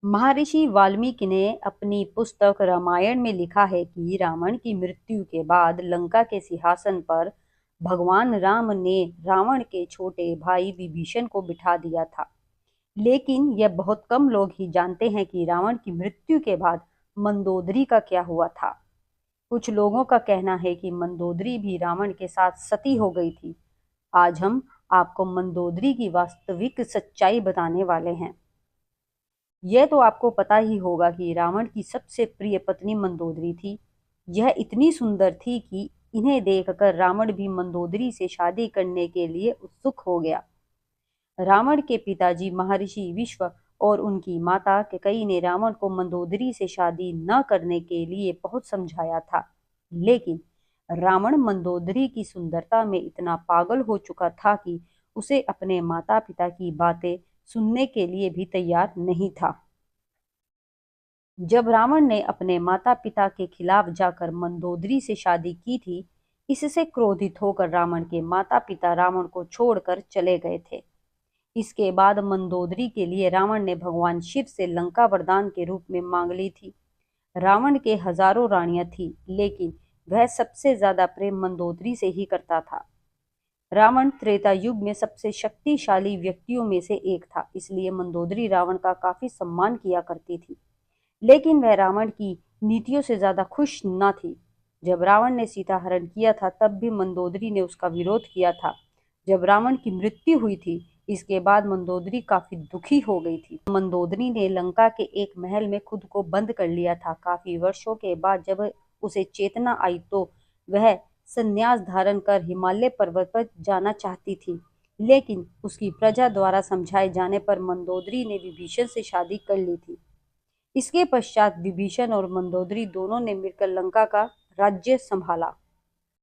महर्षि वाल्मीकि ने अपनी पुस्तक रामायण में लिखा है कि रावण की मृत्यु के बाद लंका के सिंहासन पर भगवान राम ने रावण के छोटे भाई विभीषण को बिठा दिया था। लेकिन यह बहुत कम लोग ही जानते हैं कि रावण की मृत्यु के बाद मंदोदरी का क्या हुआ था। कुछ लोगों का कहना है कि मंदोदरी भी रावण के साथ सती हो गई थी। आज हम आपको मंदोदरी की वास्तविक सच्चाई बताने वाले हैं। यह तो आपको पता ही होगा कि रावण की सबसे प्रिय पत्नी मंदोदरी थी। यह इतनी सुंदर थी कि इन्हें देखकर रावण भी मंदोदरी से शादी करने के लिए उत्सुक हो गया। रावण के पिताजी महर्षि विश्व और उनकी माता कैकेयी ने रावण को मंदोदरी से शादी न करने के लिए बहुत समझाया था, लेकिन रावण मंदोदरी की सुंदरता में इतना पागल हो चुका था कि उसे अपने माता पिता की बातें सुनने के लिए भी तैयार नहीं था। जब रावण ने अपने माता पिता के खिलाफ जाकर मंदोदरी से शादी की थी, इससे क्रोधित होकर रावण के माता पिता रावण को छोड़कर चले गए थे। इसके बाद मंदोदरी के लिए रावण ने भगवान शिव से लंका वरदान के रूप में मांग ली थी। रावण के हजारों रानियां थी, लेकिन वह सबसे ज्यादा प्रेम मंदोदरी से ही करता था। रावण त्रेता युग में सबसे शक्तिशाली व्यक्तियों में से एक था, इसलिए मंदोदरी रावण का काफी सम्मान किया करती थी। लेकिन वह रावण की नीतियों से ज्यादा खुश न थी। जब रावण ने सीता हरण किया था, तब भी मंदोदरी ने उसका विरोध किया था। जब रावण की मृत्यु हुई थी, इसके बाद मंदोदरी काफी दुखी हो गई थी। मंदोदरी ने लंका के एक महल में खुद को बंद कर लिया था। काफी वर्षों के बाद जब उसे चेतना आई तो वह संन्यास धारण कर हिमालय पर्वत पर जाना चाहती थी, लेकिन उसकी प्रजा द्वारा समझाए जाने पर मंदोदरी ने विभीषण से शादी कर ली थी। इसके पश्चात विभीषण और मंदोदरी दोनों ने मिलकर लंका का राज्य संभाला।